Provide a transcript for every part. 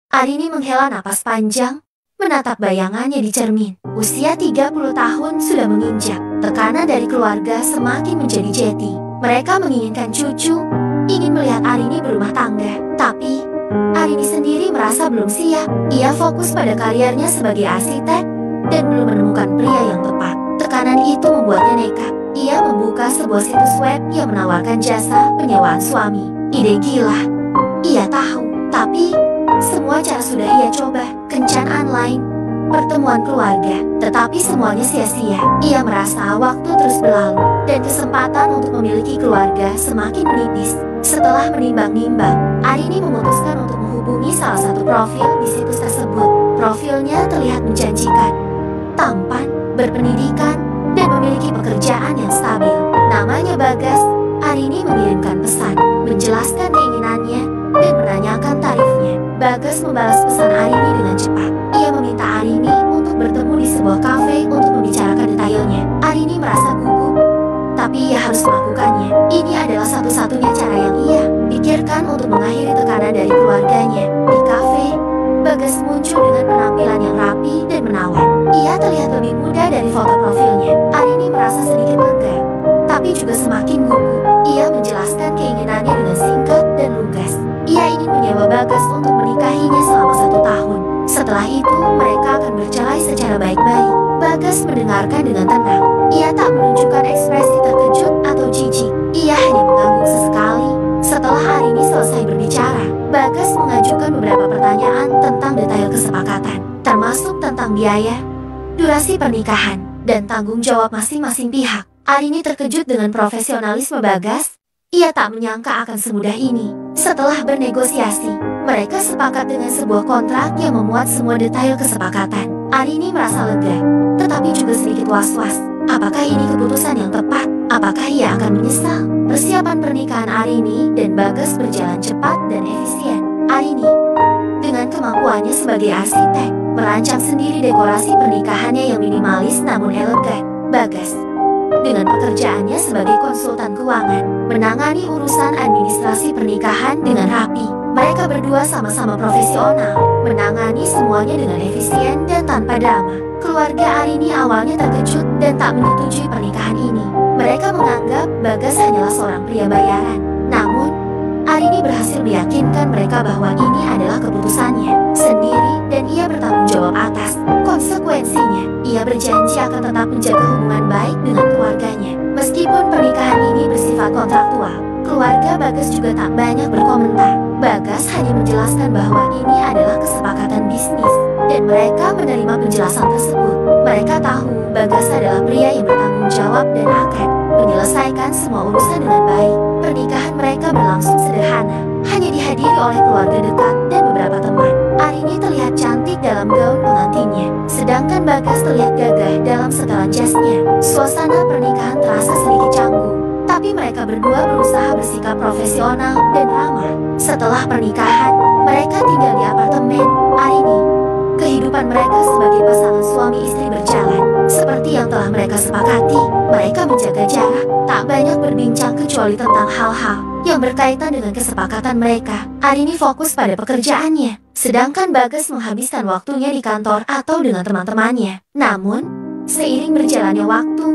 Arini menghela napas panjang, menatap bayangannya di cermin. Usia 30 tahun sudah menginjak. Tekanan dari keluarga semakin menjadi jeti. Mereka menginginkan cucu, ingin melihat Arini berumah tangga. Tapi, Arini sendiri merasa belum siap. Ia fokus pada karirnya sebagai arsitek dan belum menemukan pria yang tepat. Tekanan itu membuatnya nekat. Ia membuka sebuah situs web yang menawarkan jasa penyewaan suami. Ide gila. Ia tahu, tapi semua cara sudah ia coba. Kencan online, pertemuan keluarga, tetapi semuanya sia-sia. Ia merasa waktu terus berlalu dan kesempatan untuk memiliki keluarga semakin menipis. Setelah menimbang-nimbang, Arini memutuskan untuk menghubungi salah satu profil di situs tersebut. Profilnya terlihat menjanjikan, tampan, berpendidikan, dan memiliki pekerjaan yang stabil. Namanya Bagas. Arini mengirimkan pesan, menjelaskan keinginannya, dan menanyakan tarifnya. Bagas membalas pesan Arini dengan cepat. Ia meminta Arini untuk bertemu di sebuah kafe untuk membicarakan detailnya. Arini merasa gugup, tapi ia harus melakukannya. Ini adalah satu-satunya cara yang ia pikirkan untuk mengakhiri tekanan dari keluarganya. Di kafe, Bagas muncul dengan penampilan yang rapi dan menawan. Ia terlihat lebih muda dari foto profilnya. Arini merasa sedikit lega, tapi juga semakin gugup. Ia menjelaskan keinginannya dengan singkat dan lugas. Ia ingin menyewa Bagas untuk menikahinya selama 1 tahun. Setelah itu, mereka akan bercerai secara baik-baik. Bagas mendengarkan dengan tenang. Ia tak menunjukkan ekspresi terkejut atau jijik. Ia hanya mengangguk sesekali. Setelah Arini selesai berbicara, Bagas mengajukan beberapa pertanyaan tentang detail kesepakatan, termasuk tentang biaya, durasi pernikahan, dan tanggung jawab masing-masing pihak. Arini terkejut dengan profesionalisme Bagas. Ia tak menyangka akan semudah ini. Setelah bernegosiasi, mereka sepakat dengan sebuah kontrak yang memuat semua detail kesepakatan. Arini merasa lega, tetapi juga sedikit was-was. Apakah ini keputusan yang tepat? Apakah ia akan menyesal? Persiapan pernikahan Arini dan Bagas berjalan cepat dan efisien. Arini, dengan kemampuannya sebagai arsitek, merancang sendiri dekorasi pernikahannya yang minimalis namun elegan. Bagas, dengan pekerjaannya sebagai konsultan keuangan, menangani urusan administrasi pernikahan dengan rapi. Mereka berdua sama-sama profesional, menangani semuanya dengan efisien dan tanpa drama. Keluarga Arini awalnya terkejut dan tak menyetujui pernikahan ini. Mereka menganggap Bagas hanyalah seorang pria bayaran. Namun, Arini berhasil meyakinkan mereka bahwa ini adalah keputusannya sendiri dan ia bertanggung jawab atas konsekuensinya. Ia berjanji akan tetap menjaga hubungan baik dengan keluarganya. Meskipun pernikahan ini bersifat kontraktual, keluarga Bagas juga tak banyak berkomentar. Bagas hanya menjelaskan bahwa ini adalah kesepakatan bisnis dan mereka menerima penjelasan tersebut. Mereka tahu Bagas adalah pria yang bertanggung jawab dan akan menyelesaikan semua urusan dengan baik. Pernikahan mereka berlangsung sederhana, hanya dihadiri oleh keluarga dekat dan beberapa teman. Arini terlihat cantik dalam gaun pengantinnya, sedangkan Bagas terlihat gagah dalam setelan jasnya. Suasana pernikahan terasa sedikit canggung, tapi mereka berdua berusaha bersikap profesional dan ramah. Setelah pernikahan, mereka tinggal di apartemen Arini. Kehidupan mereka sebagai pasangan suami istri berjalan seperti yang telah mereka sepakati. Mereka menjaga jarak, tak banyak berbincang kecuali tentang hal-hal yang berkaitan dengan kesepakatan mereka. Arini fokus pada pekerjaannya, sedangkan Bagas menghabiskan waktunya di kantor atau dengan teman-temannya. Namun, seiring berjalannya waktu,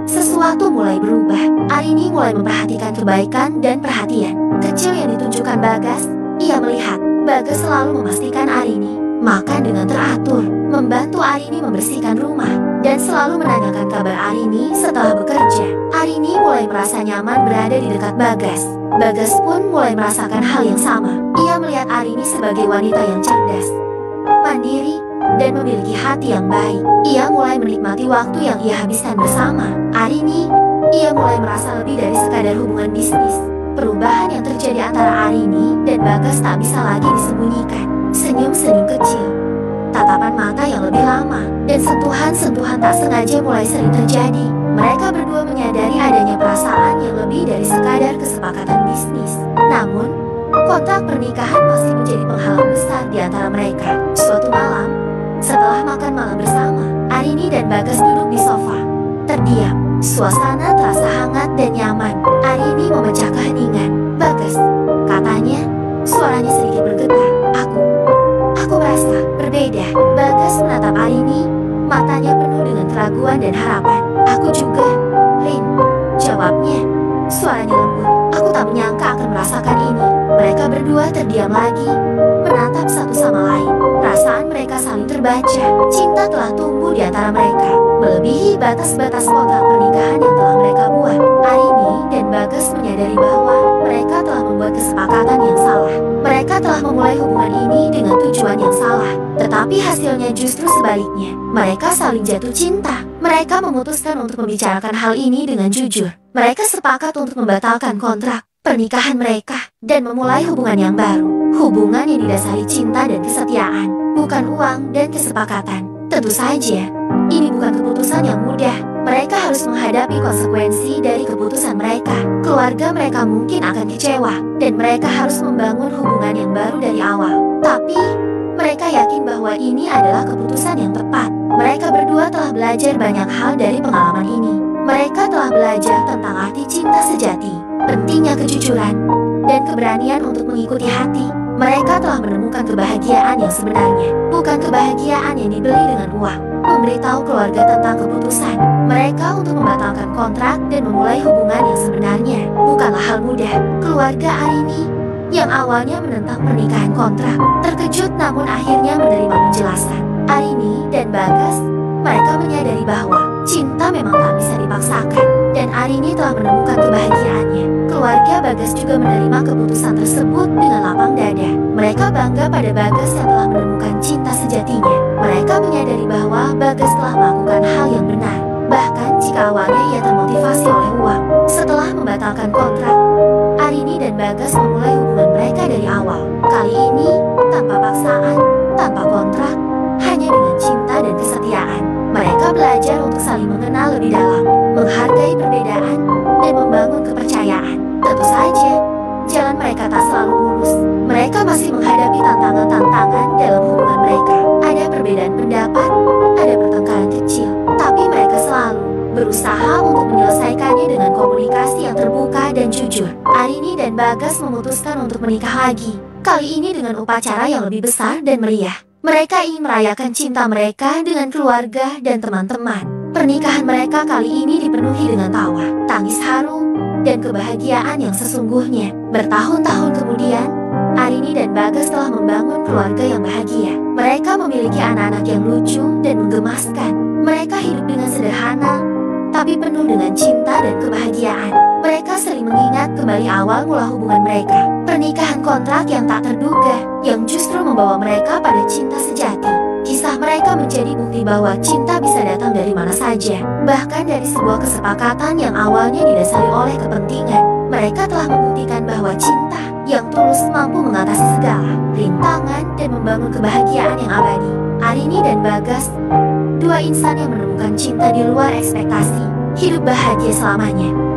sesuatu mulai berubah. Arini mulai memperhatikan kebaikan dan perhatian kecil yang ditunjukkan Bagas. Ia melihat Bagas selalu memastikan Arini makan dengan teratur, membantu Arini membersihkan rumah, dan selalu menanyakan kabar Arini setelah bekerja. Arini mulai merasa nyaman berada di dekat Bagas. Bagas pun mulai merasakan hal yang sama. Ia melihat Arini sebagai wanita yang cerdas, mandiri, dan memiliki hati yang baik. Ia mulai menikmati waktu yang ia habiskan bersama Arini. Ia mulai merasa lebih dari sekadar hubungan bisnis. Perubahan yang terjadi antara Arini dan Bagas tak bisa lagi disembunyikan. Senyum-senyum kecil, tatapan mata yang lebih lama, dan sentuhan-sentuhan tak sengaja mulai sering terjadi. Mereka berdua menyadari adanya perasaan yang lebih dari sekadar kesepakatan bisnis. Namun, kontrak pernikahan masih menjadi penghalang besar di antara mereka. Suatu malam, setelah makan malam bersama, Arini dan Bagas duduk di sofa, terdiam. Suasana terasa hangat dan nyaman. Arini memecah keheningan. Bagas, katanya, suaranya sedikit bergetar. Aku dan harapan. Aku juga, Rin, jawabnya. Suaranya lembut. Aku tak menyangka akan merasakan ini. Mereka berdua terdiam lagi, menatap satu sama lain. Perasaan mereka saling terbaca. Cinta telah tumbuh di antara mereka, melebihi batas-batas kontrak pernikahan yang telah mereka buat. Arini dan Bagas menyadari bahwa mereka telah membuat kesepakatan yang salah. Mereka telah memulai hubungan ini dengan tujuan yang salah, tetapi hasilnya justru sebaliknya. Mereka saling jatuh cinta. Mereka memutuskan untuk membicarakan hal ini dengan jujur. Mereka sepakat untuk membatalkan kontrak pernikahan mereka dan memulai hubungan yang baru. Hubungan yang didasari cinta dan kesetiaan, bukan uang dan kesepakatan. Tentu saja, ini bukan keputusan yang mudah. Mereka harus menghadapi konsekuensi dari keputusan mereka. Keluarga mereka mungkin akan kecewa, dan mereka harus membangun hubungan yang baru dari awal. Tapi, mereka yakin bahwa ini adalah keputusan yang tepat. Mereka berdua telah belajar banyak hal dari pengalaman ini. Mereka telah belajar tentang arti cinta sejati, pentingnya kejujuran, dan keberanian untuk mengikuti hati. Mereka telah menemukan kebahagiaan yang sebenarnya, bukan kebahagiaan yang dibeli dengan uang. Memberitahu keluarga tentang keputusan mereka untuk membatalkan kontrak dan memulai hubungan yang sebenarnya bukanlah hal mudah. Keluarga Arini yang awalnya menentang pernikahan kontrak terkejut namun akhirnya menerima penjelasan Arini dan Bagas. Mereka menyadari bahwa cinta memang tak bisa dipaksakan, dan Arini telah menemukan kebahagiaannya. Keluarga Bagas juga menerima keputusan tersebut dengan lapang dada. Mereka bangga pada Bagas yang telah menemukan cinta sejatinya. Mereka menyadari bahwa Bagas telah melakukan hal yang benar, bahkan jika awalnya ia termotivasi oleh uang. Setelah membatalkan kontrak, Arini dan Bagas memulai hubungan mereka dari awal. Kali ini, tanpa paksaan, tanpa kontrak, hanya dengan cinta dan kesetiaan. Mereka belajar untuk saling mengenal lebih dalam, menghargai perbedaan, dan membangun kepercayaan. Tentu saja, jalan mereka tak selalu mulus. Mereka masih menghadapi tantangan-tantangan dalam hubungan mereka. Ada perbedaan pendapat, ada pertengkaran kecil, tapi mereka selalu berusaha untuk menyelesaikannya dengan komunikasi yang terbuka dan jujur. Arini dan Bagas memutuskan untuk menikah lagi, kali ini dengan upacara yang lebih besar dan meriah. Mereka ingin merayakan cinta mereka dengan keluarga dan teman-teman. Pernikahan mereka kali ini dipenuhi dengan tawa, tangis haru, dan kebahagiaan yang sesungguhnya. Bertahun-tahun kemudian, Arini dan Bagas telah membangun keluarga yang bahagia. Mereka memiliki anak-anak yang lucu dan menggemaskan. Mereka hidup dengan sederhana, tapi penuh dengan cinta dan kebahagiaan. Mereka sering mengingat kembali awal mula hubungan mereka. Pernikahan kontrak yang tak terduga, yang justru membawa mereka pada cinta sejati. Kisah mereka menjadi bukti bahwa cinta bisa datang dari mana saja, bahkan dari sebuah kesepakatan yang awalnya didasari oleh kepentingan. Mereka telah membuktikan bahwa cinta yang tulus mampu mengatasi segala rintangan dan membangun kebahagiaan yang abadi. Arini dan Bagas, dua insan yang menemukan cinta di luar ekspektasi, hidup bahagia selamanya.